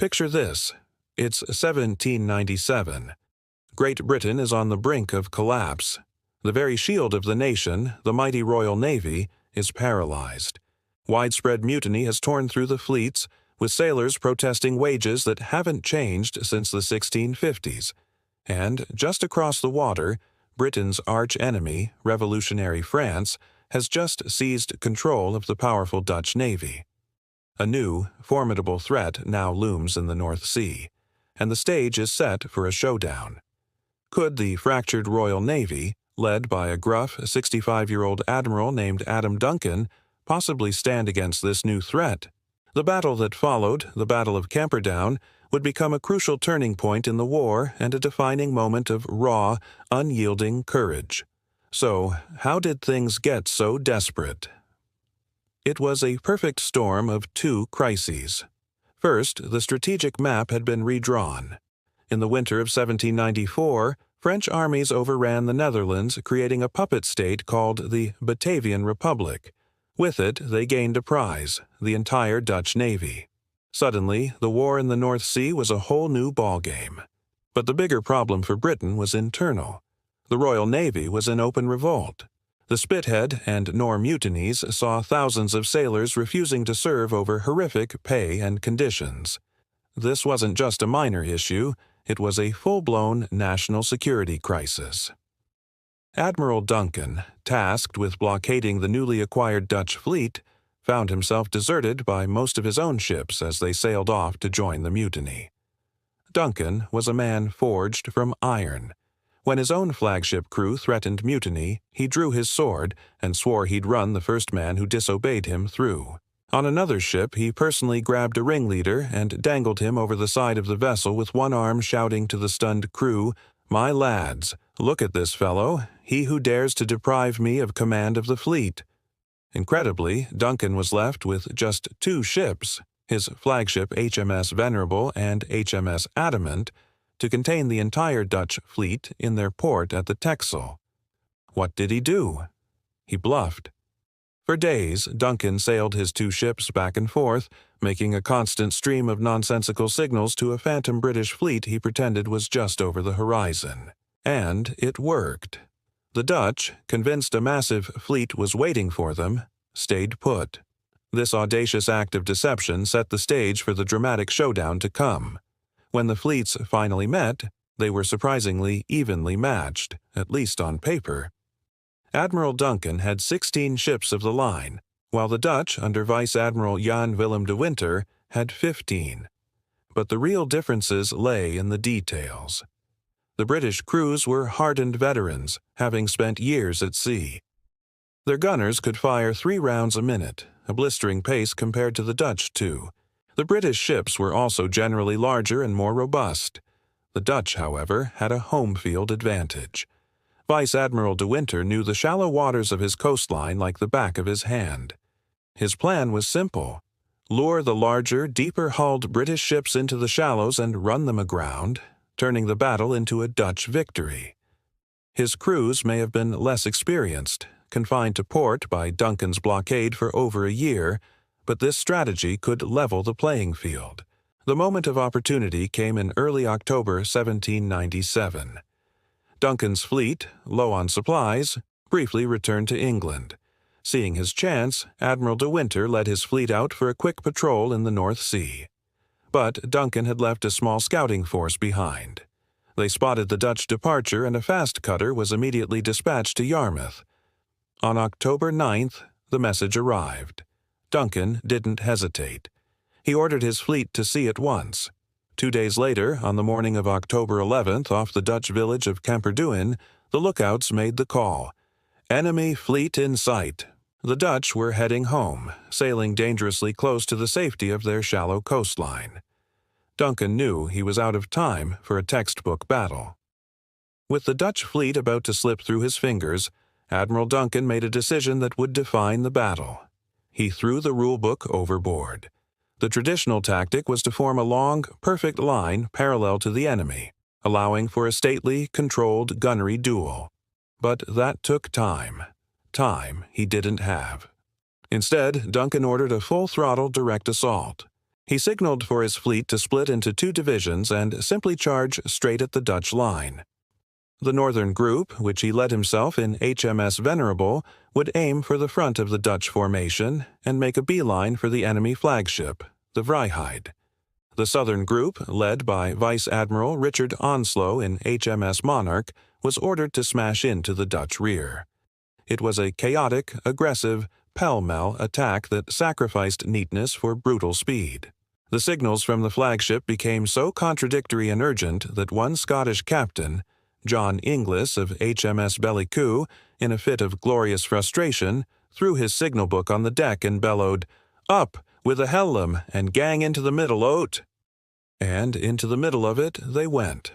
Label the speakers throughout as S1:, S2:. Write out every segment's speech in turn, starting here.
S1: Picture this. It's 1797. Great Britain is on the brink of collapse. The very shield of the nation, the mighty Royal Navy, is paralyzed. Widespread mutiny has torn through the fleets, with sailors protesting wages that haven't changed since the 1650s. And just across the water, Britain's arch-enemy, revolutionary France, has just seized control of the powerful Dutch Navy. A new, formidable threat now looms in the North Sea, and the stage is set for a showdown. Could the fractured Royal Navy, led by a gruff 65-year-old admiral named Adam Duncan, possibly stand against this new threat? The battle that followed, the Battle of Camperdown, would become a crucial turning point in the war and a defining moment of raw, unyielding courage. So, how did things get so desperate? It was a perfect storm of two crises. First, the strategic map had been redrawn. In the winter of 1794, French armies overran the Netherlands, creating a puppet state called the Batavian Republic. With it, they gained a prize, the entire Dutch Navy. Suddenly, the war in the North Sea was a whole new ballgame. But the bigger problem for Britain was internal. The Royal Navy was in open revolt. The Spithead and Nore mutinies saw thousands of sailors refusing to serve over horrific pay and conditions. This wasn't just a minor issue, it was a full-blown national security crisis. Admiral Duncan, tasked with blockading the newly acquired Dutch fleet, found himself deserted by most of his own ships as they sailed off to join the mutiny. Duncan was a man forged from iron. When his own flagship crew threatened mutiny, he drew his sword and swore he'd run the first man who disobeyed him through. On another ship, he personally grabbed a ringleader and dangled him over the side of the vessel with one arm, shouting to the stunned crew, "My lads, look at this fellow, he who dares to deprive me of command of the fleet." Incredibly, Duncan was left with just two ships, his flagship HMS Venerable and HMS Adamant, to contain the entire Dutch fleet in their port at the Texel. What did he do? He bluffed. For days, Duncan sailed his two ships back and forth, making a constant stream of nonsensical signals to a phantom British fleet he pretended was just over the horizon. And it worked. The Dutch, convinced a massive fleet was waiting for them, stayed put. This audacious act of deception set the stage for the dramatic showdown to come. When the fleets finally met, they were surprisingly evenly matched, at least on paper. Admiral Duncan had 16 ships of the line, while the Dutch, under Vice Admiral Jan Willem de Winter, had 15. But the real differences lay in the details. The British crews were hardened veterans, having spent years at sea. Their gunners could fire 3 rounds a minute, a blistering pace compared to the Dutch too. The British ships were also generally larger and more robust. The Dutch, however, had a home field advantage. Vice Admiral de Winter knew the shallow waters of his coastline like the back of his hand. His plan was simple: lure the larger, deeper-hulled British ships into the shallows and run them aground, turning the battle into a Dutch victory. His crews may have been less experienced, confined to port by Duncan's blockade for over a year, but this strategy could level the playing field. The moment of opportunity came in early October 1797. Duncan's fleet, low on supplies, briefly returned to England. Seeing his chance, Admiral de Winter led his fleet out for a quick patrol in the North Sea. But Duncan had left a small scouting force behind. They spotted the Dutch departure, and a fast cutter was immediately dispatched to Yarmouth. On October 9th, the message arrived. Duncan didn't hesitate. He ordered his fleet to sea at once. 2 days later, on the morning of October 11th, off the Dutch village of Camperdown, the lookouts made the call. Enemy fleet in sight. The Dutch were heading home, sailing dangerously close to the safety of their shallow coastline. Duncan knew he was out of time for a textbook battle. With the Dutch fleet about to slip through his fingers, Admiral Duncan made a decision that would define the battle. He threw the rulebook overboard. The traditional tactic was to form a long, perfect line parallel to the enemy, allowing for a stately, controlled gunnery duel. But that took time. Time he didn't have. Instead, Duncan ordered a full-throttle direct assault. He signaled for his fleet to split into 2 divisions and simply charge straight at the Dutch line. The northern group, which he led himself in HMS Venerable, would aim for the front of the Dutch formation and make a beeline for the enemy flagship, the Vryheid. The southern group, led by Vice Admiral Richard Onslow in HMS Monarch, was ordered to smash into the Dutch rear. It was a chaotic, aggressive, pell-mell attack that sacrificed neatness for brutal speed. The signals from the flagship became so contradictory and urgent that one Scottish captain, John Inglis of HMS Bellicue, in a fit of glorious frustration, threw his signal book on the deck and bellowed, "Up, with a hellum, and gang into the middle o't!" And into the middle of it they went.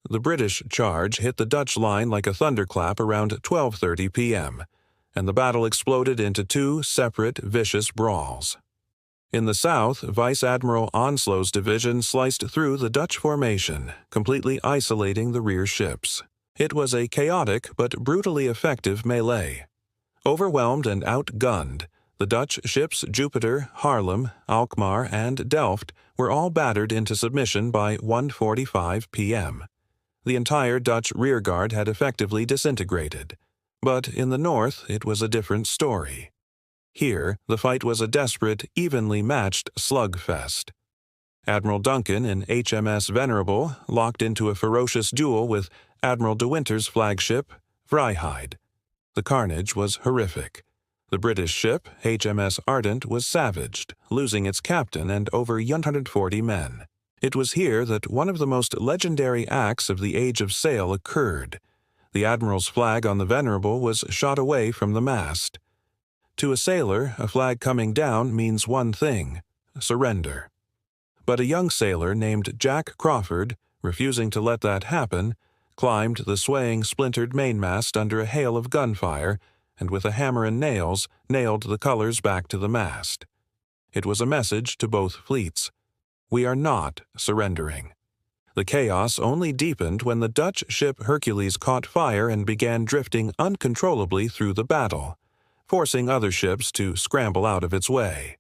S1: The British charge hit the Dutch line like a thunderclap around 12:30 p.m., and the battle exploded into 2 separate, vicious brawls. In the south, Vice Admiral Onslow's division sliced through the Dutch formation, completely isolating the rear ships. It was a chaotic but brutally effective melee. Overwhelmed and outgunned, the Dutch ships Jupiter, Haarlem, Alkmaar, and Delft were all battered into submission by 1:45 p.m. The entire Dutch rearguard had effectively disintegrated. But in the north, it was a different story. Here, the fight was a desperate, evenly matched slugfest. Admiral Duncan in HMS Venerable locked into a ferocious duel with Admiral de Winter's flagship, Vryheid. The carnage was horrific. The British ship, HMS Ardent, was savaged, losing its captain and over 140 men. It was here that one of the most legendary acts of the Age of Sail occurred. The Admiral's flag on the Venerable was shot away from the mast. To a sailor, a flag coming down means one thing: surrender. But a young sailor named Jack Crawford, refusing to let that happen, climbed the swaying, splintered mainmast under a hail of gunfire, and with a hammer and nails nailed the colors back to the mast. It was a message to both fleets: we are not surrendering. The chaos only deepened when the Dutch ship Hercules caught fire and began drifting uncontrollably through the battle, forcing other ships to scramble out of its way.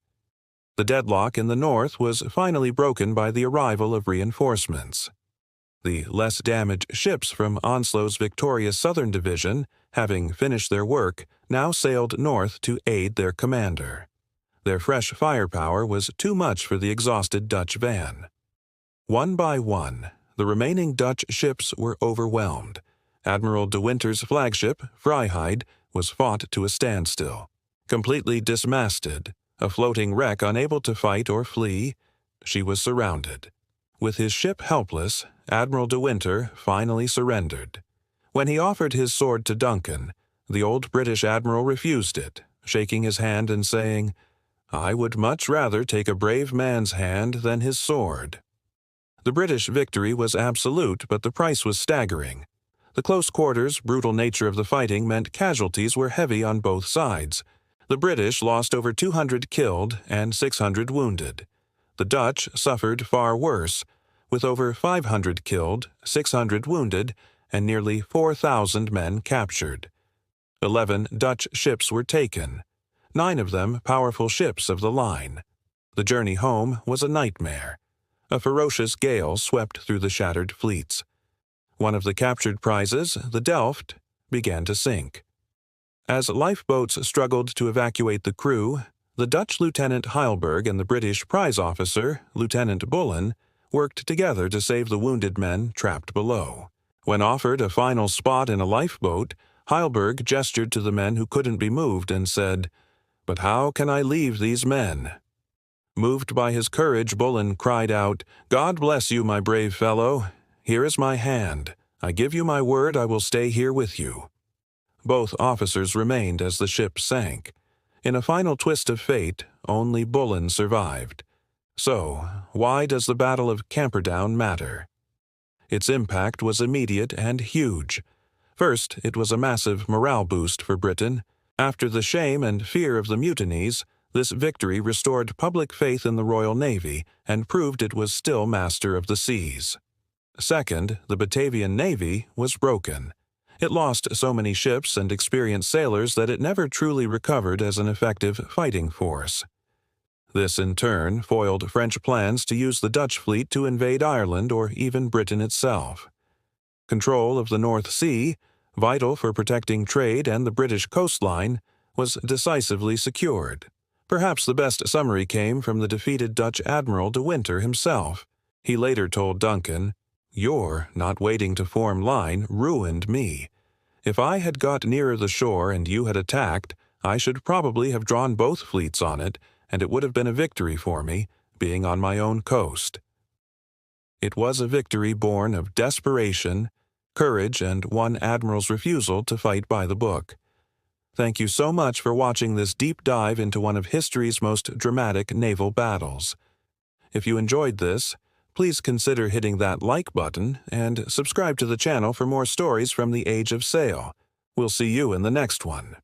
S1: The deadlock in the north was finally broken by the arrival of reinforcements. The less damaged ships from Onslow's victorious Southern Division, having finished their work, now sailed north to aid their commander. Their fresh firepower was too much for the exhausted Dutch van. One by one, the remaining Dutch ships were overwhelmed. Admiral de Winter's flagship, Vryheid, was fought to a standstill. Completely dismasted, a floating wreck unable to fight or flee, she was surrounded. With his ship helpless, Admiral de Winter finally surrendered. When he offered his sword to Duncan, the old British admiral refused it, shaking his hand and saying, "I would much rather take a brave man's hand than his sword." The British victory was absolute, but the price was staggering. The close quarters, brutal nature of the fighting meant casualties were heavy on both sides. The British lost over 200 killed and 600 wounded. The Dutch suffered far worse, with over 500 killed, 600 wounded, and nearly 4,000 men captured. 11 Dutch ships were taken, 9 of them powerful ships of the line. The journey home was a nightmare. A ferocious gale swept through the shattered fleets. One of the captured prizes, the Delft, began to sink. As lifeboats struggled to evacuate the crew, the Dutch Lieutenant Heilberg and the British prize officer, Lieutenant Bullen, worked together to save the wounded men trapped below. When offered a final spot in a lifeboat, Heilberg gestured to the men who couldn't be moved and said, "But how can I leave these men?" Moved by his courage, Bullen cried out, "God bless you, my brave fellow. Here is my hand. I give you my word I will stay here with you." Both officers remained as the ship sank. In a final twist of fate, only Bullen survived. So, why does the Battle of Camperdown matter? Its impact was immediate and huge. First, it was a massive morale boost for Britain. After the shame and fear of the mutinies, this victory restored public faith in the Royal Navy and proved it was still master of the seas. Second, the Batavian Navy was broken. It lost so many ships and experienced sailors that it never truly recovered as an effective fighting force. This, in turn, foiled French plans to use the Dutch fleet to invade Ireland or even Britain itself. Control of the North Sea, vital for protecting trade and the British coastline, was decisively secured. Perhaps the best summary came from the defeated Dutch Admiral de Winter himself. He later told Duncan, "Your not waiting to form line ruined me. If I had got nearer the shore and you had attacked, I should probably have drawn both fleets on it, and it would have been a victory for me, being on my own coast." It was a victory born of desperation, courage, and one admiral's refusal to fight by the book. Thank you so much for watching this deep dive into one of history's most dramatic naval battles. If you enjoyed this, please consider hitting that like button and subscribe to the channel for more stories from the Age of Sail. We'll see you in the next one.